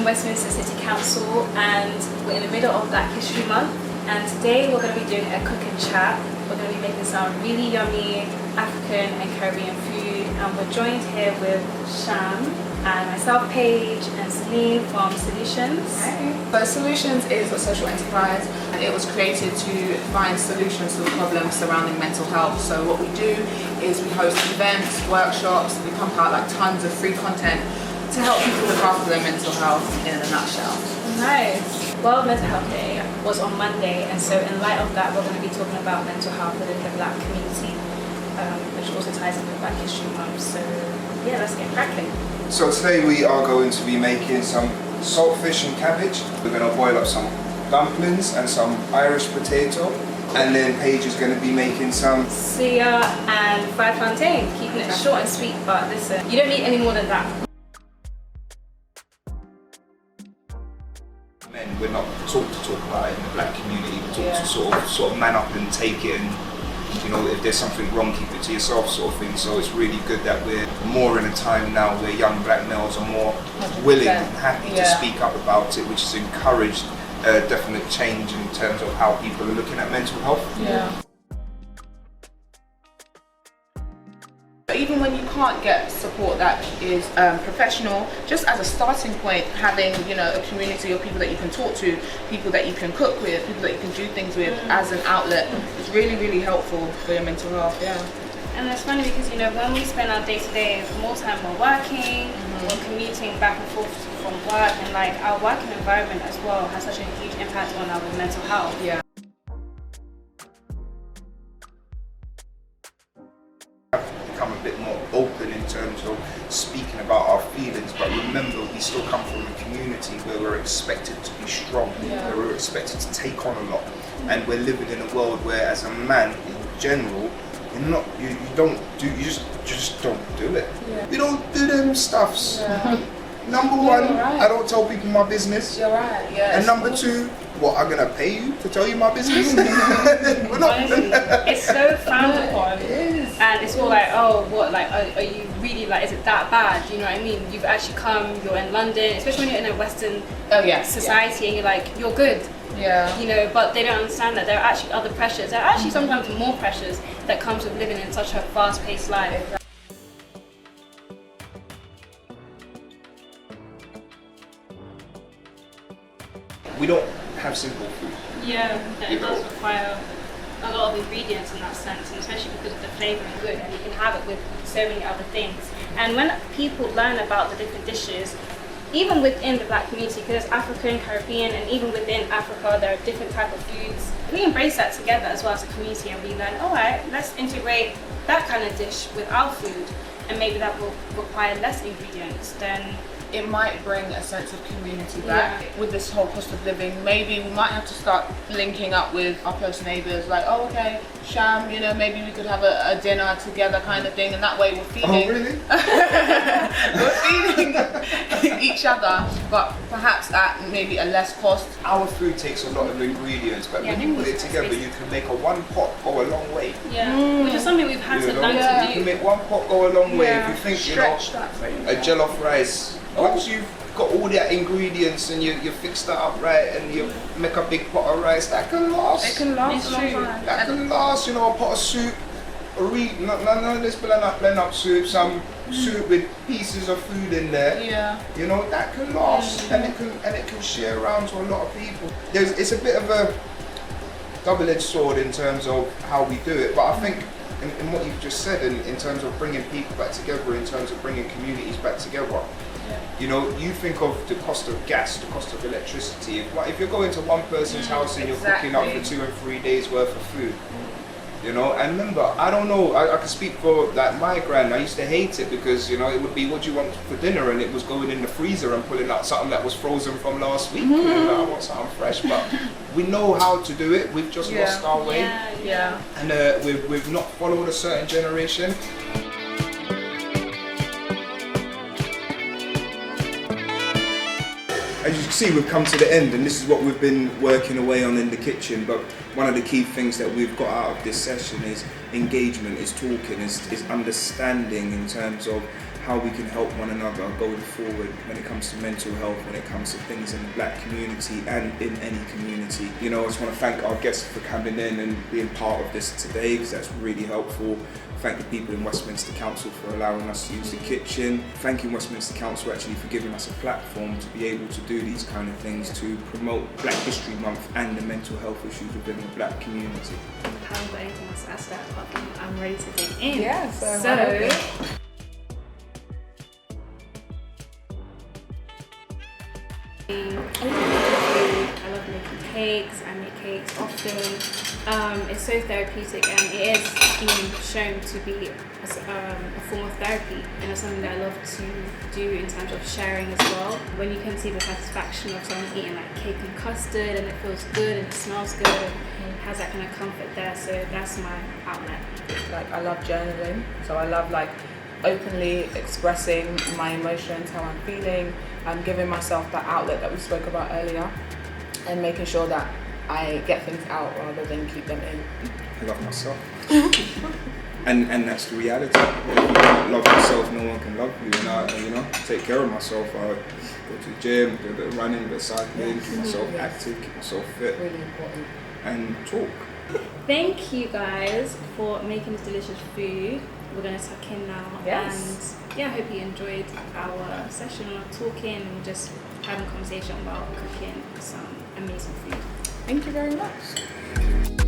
Westminster City Council, and we're in the middle of Black History Month. And today we're going to be doing a cook and chat. We're going to be making some really yummy African and Caribbean food, and we're joined here with Sham and myself, Paige, and Celine from Solutions. So Solutions is a social enterprise, and it was created to find solutions to the problems surrounding mental health. So what we do is we host events, workshops, we pump out like tons of free content to help people look after their mental health in a nutshell. Nice. World Mental Health Day was on Monday, and so in light of that, we're going to be talking about mental health within the Black community, which also ties in with Black History Month. So yeah, let's get cracking. So today we are going to be making some saltfish and cabbage. We're going to boil up some dumplings and some Irish potato, and then Paige is going to be making some suya and fried plantain, keeping it short and sweet, but listen, you don't need any more than that. Men, we're not taught to talk about it in the Black community. We're taught to sort of man up and take it, and you know, if there's something wrong, keep it to yourself, sort of thing. So it's really good that we're more in a time now where young Black males are more willing and happy to speak up about it, which has encouraged a definite change in terms of how people are looking at mental health. Yeah. Even when you can't get support that is professional, just as a starting point, having a community of people that you can talk to, people that you can cook with, people that you can do things with as an outlet is really, really helpful for your mental health. Yeah. And it's funny because when we spend our day-to-day, more time we're working, we're commuting back and forth from work, and like our working environment as well has such a huge impact on our mental health. Yeah. Become a bit more open in terms of speaking about our feelings, but remember, we still come from a community where we're expected to be strong, where we're expected to take on a lot, and we're living in a world where, as a man in general, you just don't do it. We don't do them stuffs. Number one, I don't tell people my business. You're right. Yeah. And number two, what, I'm gonna pay you to tell you my business? We're not. Honestly, it's so frowned upon. It is. And it's all like, oh, what, like, are you really, like, is it that bad? You know what I mean? You've actually come, you're in London, especially when you're in a Western society, and you're like, you're good. Yeah. But they don't understand that there are actually other pressures. There are actually sometimes more pressures that comes with living in such a fast-paced life. We don't have simple food. Yeah, it does require a lot of ingredients in that sense, and especially because of the flavouring good, and you can have it with so many other things. And when people learn about the different dishes, even within the Black community, because it's African, Caribbean, and even within Africa, there are different type of foods. We embrace that together as well as a community, and we learn, all right, let's integrate that kind of dish with our food, and maybe that will require less ingredients. Then it might bring a sense of community back. With this whole cost of living. Maybe we might have to start linking up with our close neighbours, like, oh, okay, Sham, maybe we could have a dinner together kind of thing, and that way we're feeding. Oh, really? We're feeding each other, but perhaps at maybe a less cost. Our food takes a lot of ingredients, but when you put it together, you can make a one pot go a long way. which is something we've had to learn to You do. can make one pot go a long way. If you think, Stretch that for you. a jollof rice, once you've got all the ingredients and you fix that up right and you make a big pot of rice, that can last. It can last It's a long true. time. That can last, a pot of soup, none of this blend up soup, some soup with pieces of food in there. Yeah. That can last, and it can share around to a lot of people. It's a bit of a double-edged sword in terms of how we do it, but I think in what you've just said, in terms of bringing people back together, in terms of bringing communities back together. You think of the cost of gas, the cost of electricity. If you're going to one person's house and you're cooking up for 2 and 3 days worth of food, and remember, I don't know, I can speak for like my gran. I used to hate it because it would be, what do you want for dinner, and it was going in the freezer and pulling out something that was frozen from last week. I want something fresh, but we know how to do it. We've just lost our way, and we've not followed a certain generation. As you can see, we've come to the end, and this is what we've been working away on in the kitchen. But one of the key things that we've got out of this session is engagement, is talking, is understanding in terms of how we can help one another going forward when it comes to mental health, when it comes to things in the black community and in any community. You know, I just want to thank our guests for coming in and being part of this today, because that's really helpful. Thank the people in Westminster Council for allowing us to use the kitchen. Thanking Westminster Council actually for giving us a platform to be able to do these kind of things to promote Black History Month and the mental health issues within the black community. I haven't got anything else to ask that apart from I'm ready to dig in. Yeah, so I love making cakes. I make cakes often. It's so therapeutic, and it is even shown to be a form of therapy, and it's something that I love to do in terms of sharing as well. When you can see the satisfaction of someone eating like cake and custard, and it feels good and it smells good and it has that kind of comfort there, so that's my outlet. like I love journaling, so I love like openly expressing my emotions, how I'm feeling, and giving myself that outlet that we spoke about earlier, and making sure that I get things out rather than keep them in. I love myself. and that's the reality. If you don't love yourself, no one can love you. And I, you know, take care of myself. I go to the gym, do a bit of running, a bit of cycling, keep myself active, keep myself fit, Really important. and talk. Thank you guys for making this delicious food. We're gonna tuck in now. Yes. And yeah, I hope you enjoyed our session on talking and just having a conversation about cooking some amazing food. Thank you very much.